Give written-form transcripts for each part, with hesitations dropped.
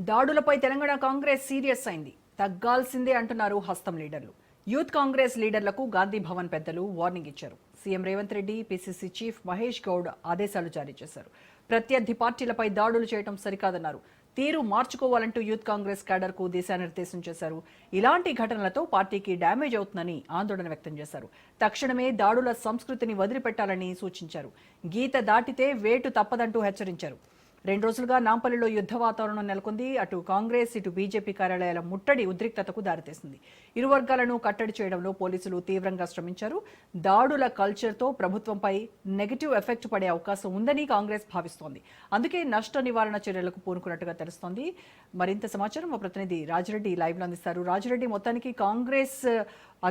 దాడులపై Telangana Congress serious అయింది. తగ్గాల్సిందే అంటున్నారు హస్తం లీడర్లు. యూత్ కాంగ్రెస్ లీడర్లకు గాంధీ భవన్ పెద్దలు వార్నింగ్ ఇచ్చారు. CM Revanth Reddy, PCC chief Mahesh Goud ఆదేశాలు జారీ చేశారు. ప్రత్యర్థి పార్టీలపై దాడులు చేయడం సరికాదన్నారు. తీరు మార్చుకోవాలంటూ యూత్ కాంగ్రెస్ క్యాడర్కు దిశానిర్దేశం చేశారు. ఇలాంటి ఘటనలతో పార్టీకి డ్యామేజ్ అవుతుందని ఆందోళన వ్యక్తం చేశారు. తక్షణమే దాడుల సంస్కృతిని వదిలిపెట్టాలని సూచించారు. గీత దాటితే వేటు తప్పదంటూ హెచ్చరించారు. 2 రోజులుగా నాంపల్లిలో యుద్ధ వాతావరణం నెలకొంది. అటు కాంగ్రెస్, ఇటు బీజేపీ కార్యాలయాల ముట్టడి ఉద్రిక్తతకు దారితీసింది. ఇరు వర్గాలను కట్టడి చేయడంలో పోలీసులు తీవ్రంగా శ్రమించారు. దాడుల కల్చర్తో ప్రభుత్వంపై నెగటివ్ ఎఫెక్ట్ పడే అవకాశం ఉందని కాంగ్రెస్ భావిస్తోంది. అందుకే నష్ట నివారణ చర్యలకు పూనుకున్నట్టుగా తెలుస్తోంది. మరింత సమాచారం మా ప్రతినిధి రాజిరెడ్డి లైవ్లో అందిస్తారు. రాజిరెడ్డి, మొత్తానికి కాంగ్రెస్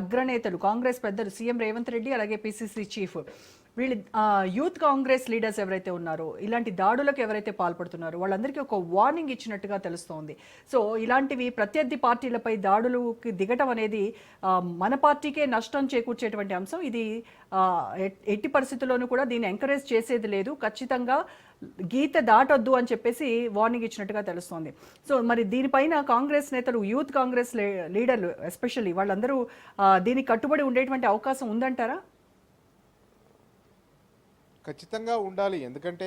అగ్రనేతలు, కాంగ్రెస్ పెద్దలు సీఎం రేవంత్ రెడ్డి అలాగే పీసీసీ చీఫ్ వీళ్ళు యూత్ కాంగ్రెస్ లీడర్స్ ఎవరైతే ఉన్నారో, ఇలాంటి దాడులకు ఎవరైతే పాల్పడుతున్నారో వాళ్ళందరికీ ఒక వార్నింగ్ ఇచ్చినట్టుగా తెలుస్తోంది. సో ఇలాంటివి ప్రత్యర్థి పార్టీలపై దాడులకు దిగటం అనేది మన పార్టీకే నష్టం చేకూర్చేటువంటి అంశం. ఇది ఎట్టి పరిస్థితుల్లోనూ కూడా దీన్ని ఎంకరేజ్ చేసేది లేదు. ఖచ్చితంగా గీత దాటొద్దు అని చెప్పేసి వార్నింగ్ ఇచ్చినట్టుగా తెలుస్తోంది. సో మరి దీనిపైన కాంగ్రెస్ నేతలు, యూత్ కాంగ్రెస్ లీడర్లు ఎస్పెషల్లీ వాళ్ళందరూ దీనికి కట్టుబడి ఉండేటువంటి అవకాశం ఉందంటారా? ఖచ్చితంగా ఉండాలి. ఎందుకంటే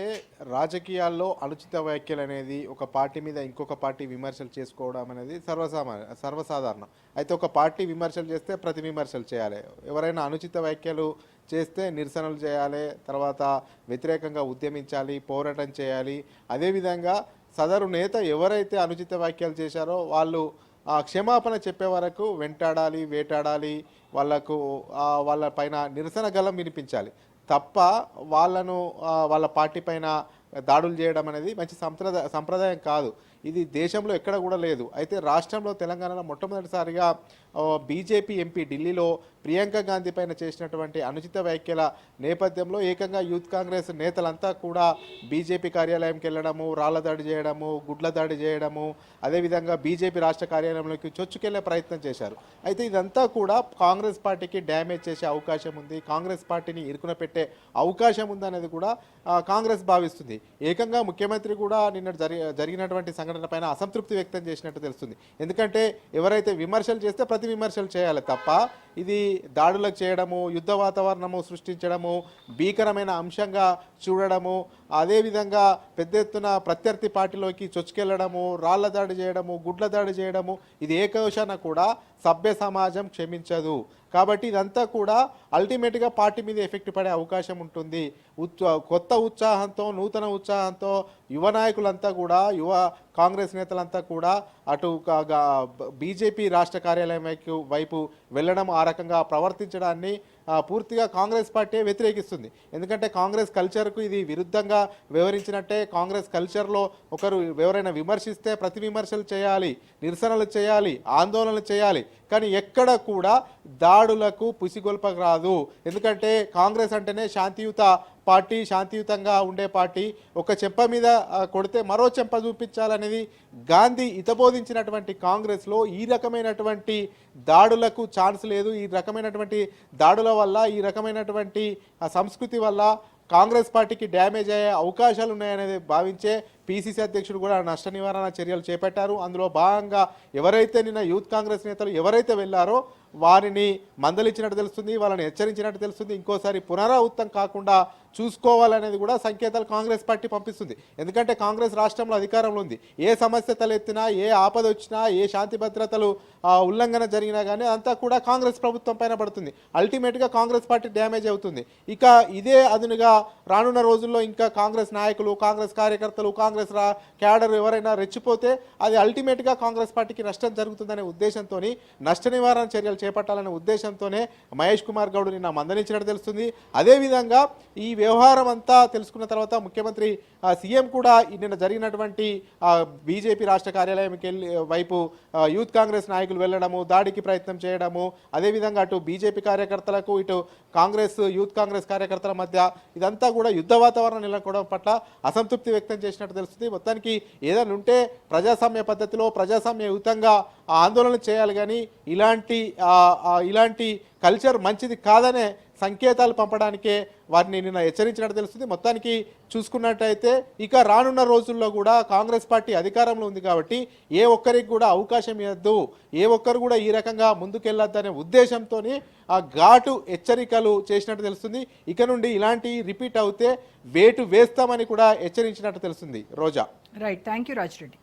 రాజకీయాల్లో అనుచిత వ్యాఖ్యలు అనేది ఒక పార్టీ మీద ఇంకొక పార్టీ విమర్శలు చేసుకోవడం అనేది సర్వసాధారణం. అయితే ఒక పార్టీ విమర్శలు చేస్తే ప్రతి విమర్శలు చేయాలి. ఎవరైనా అనుచిత వ్యాఖ్యలు చేస్తే నిరసనలు చేయాలి, తర్వాత వ్యతిరేకంగా ఉద్యమించాలి, పోరాటం చేయాలి. అదేవిధంగా సదరు నేత ఎవరైతే అనుచిత వ్యాఖ్యలు చేశారో వాళ్ళు క్షమాపణ చెప్పే వరకు వెంటాడాలి, వేటాడాలి, వాళ్ళ పైన నిరసన గలం వినిపించాలి తప్ప వాళ్ళ పార్టీ పైన దాడులు చేయడం అనేది మంచి సంప్రదాయం కాదు. ఇది దేశంలో ఎక్కడ కూడా లేదు. అయితే రాష్ట్రంలో తెలంగాణలో మొట్టమొదటిసారిగా బీజేపీ ఎంపీ ఢిల్లీలో ప్రియాంక గాంధీ పైన చేసినటువంటి అనుచిత వ్యాఖ్యల నేపథ్యంలో ఏకంగా యూత్ కాంగ్రెస్ నేతలంతా కూడా బీజేపీ కార్యాలయంకి వెళ్ళడము, రాళ్ల దాడి చేయడము, గుడ్ల దాడి చేయడము, అదేవిధంగా బీజేపీ రాష్ట్ర కార్యాలయంలోకి చొచ్చుకెళ్లే ప్రయత్నం చేశారు. అయితే ఇదంతా కూడా కాంగ్రెస్ పార్టీకి డ్యామేజ్ చేసే అవకాశం ఉంది, కాంగ్రెస్ పార్టీని ఇరుకున పెట్టే అవకాశం ఉందనేది కూడా కాంగ్రెస్ భావిస్తుంది. ఏకంగా ముఖ్యమంత్రి కూడా నిన్న జరిగినటువంటి సంఘటన పైన అసంతృప్తి వ్యక్తం చేసినట్టు తెలుస్తుంది. ఎందుకంటే ఎవరైతే విమర్శలు చేస్తే ప్రతి విమర్శలు చేయాలి తప్ప ఇది దాడులకు చేయడము, యుద్ధ వాతావరణము సృష్టించడము, భీకరమైన అంశంగా చూడడము, అదేవిధంగా పెద్ద ఎత్తున ప్రత్యర్థి పార్టీలోకి చొచ్చుకెళ్లడము, రాళ్ల దాడి చేయడము, గుడ్ల దాడి చేయడము, ఇది ఏ కోశాన కూడా సభ్య సమాజం క్షమించదు. కాబట్టి ఇదంతా కూడా అల్టిమేట్గా పార్టీ మీద ఎఫెక్ట్ పడే అవకాశం ఉంటుంది. కొత్త ఉత్సాహంతో, నూతన ఉత్సాహంతో యువ నాయకులంతా కూడా, యువ కాంగ్రెస్ నేతలంతా కూడా అటు బీజేపీ రాష్ట్ర కార్యాలయం వైపు వెళ్ళడం, ఆ రకంగా ప్రవర్తించడాన్ని పూర్తిగా కాంగ్రెస్ పార్టీ వ్యతిరేకిస్తుంది. ఎందుకంటే కాంగ్రెస్ కల్చర్కు ఇది విరుద్ధంగా వ్యవహరించినట్టే. కాంగ్రెస్ కల్చర్లో ఒకరు ఎవరైనా విమర్శిస్తే ప్రతి విమర్శలు చేయాలి, నిరసనలు చేయాలి, ఆందోళనలు చేయాలి, కానీ ఎక్కడ కూడా దాడులకు పుసిగొల్పక రాదు. ఎందుకంటే కాంగ్రెస్ అంటేనే శాంతియుత పార్టీ, శాంతియుతంగా ఉండే పార్టీ. ఒక చెంప మీద కొడితే మరో చెంప చూపించాలనేది గాంధీ హితబోధించినటువంటి కాంగ్రెస్లో ఈ రకమైనటువంటి దాడులకు ఛాన్స్ లేదు. ఈ రకమైనటువంటి దాడుల వల్ల, ఈ రకమైనటువంటి సంస్కృతి వల్ల కాంగ్రెస్ పార్టీకి డ్యామేజ్ అయ్యే అవకాశాలు ఉన్నాయనేది భావించే పీసీసీ అధ్యక్షుడు కూడా నష్ట నివారణ చర్యలు చేపట్టారు. అందులో భాగంగా ఎవరైతే నిన్న యూత్ కాంగ్రెస్ నేతలు ఎవరైతే వెళ్లారో వారిని మందలించినట్టు తెలుస్తుంది, వాళ్ళని హెచ్చరించినట్టు తెలుస్తుంది. ఇంకోసారి పునరావృతం కాకుండా చూసుకోవాలనేది కూడా సంకేతాలు కాంగ్రెస్ పార్టీ పంపిస్తుంది. ఎందుకంటే కాంగ్రెస్ రాష్ట్రంలో అధికారంలో ఉంది. ఏ సమస్య తలెత్తినా, ఏ ఆపద వచ్చినా, ఏ శాంతి భద్రతలు ఉల్లంఘన జరిగినా కానీ అంతా కూడా కాంగ్రెస్ ప్రభుత్వం పైన పడుతుంది. అల్టిమేట్గా కాంగ్రెస్ పార్టీ డ్యామేజ్ అవుతుంది. ఇక ఇదే అదునుగా రానున్న రోజుల్లో ఇంకా కాంగ్రెస్ నాయకులు, కాంగ్రెస్ కార్యకర్తలు, కాంగ్రెస్ క్యాడర్ ఎవరైనా రెచ్చిపోతే అది అల్టిమేట్గా కాంగ్రెస్ పార్టీకి నష్టం జరుగుతుందనే ఉద్దేశంతో, నష్ట నివారణ చర్యలు చేపట్టాలనే ఉద్దేశంతోనే మహేష్ కుమార్ గౌడ్ నిన్న మందలించినట్టు తెలుస్తుంది. అదేవిధంగా ఈ వ్యవహారం అంతా తెలుసుకున్న తర్వాత ముఖ్యమంత్రి సీఎం కూడా నిన్న జరిగినటువంటి బీజేపీ రాష్ట్ర కార్యాలయం వైపు యూత్ కాంగ్రెస్ నాయకులు వెళ్లడము, దాడికి ప్రయత్నం చేయడము, అదేవిధంగా అటు బీజేపీ కార్యకర్తలకు, ఇటు కాంగ్రెస్ యూత్ కాంగ్రెస్ కార్యకర్తల మధ్య ఇదంతా కూడా యుద్ధ వాతావరణం నెలకొనడం పట్ల అసంతృప్తి వ్యక్తం చేసినట్టు తెలుస్తుంది. మొత్తానికి ఏదైనా ఉంటే ప్రజాస్వామ్య పద్ధతిలో ప్రజాస్వామ్యయుతంగా ఆందోళన చేయాలి, కానీ ఇలాంటి కల్చర్ మంచిది కాదనే సంకేతాలు పంపడానికే వారిని నిన్న హెచ్చరించినట్టు తెలుస్తుంది. మొత్తానికి చూసుకున్నట్టయితే ఇక రానున్న రోజుల్లో కూడా కాంగ్రెస్ పార్టీ అధికారంలో ఉంది కాబట్టి ఏ ఒక్కరికి కూడా అవకాశం ఇవ్వద్దు, ఏ ఒక్కరు కూడా ఈ రకంగా ముందుకెళ్ళొద్దనే ఉద్దేశంతో ఆ ఘాటు హెచ్చరికలు చేసినట్టు తెలుస్తుంది. ఇక నుండి ఇలాంటి రిపీట్ అవుతే వేటు వేస్తామని కూడా హెచ్చరించినట్టు తెలుస్తుంది. Roja. Right, thank you Rajireddy.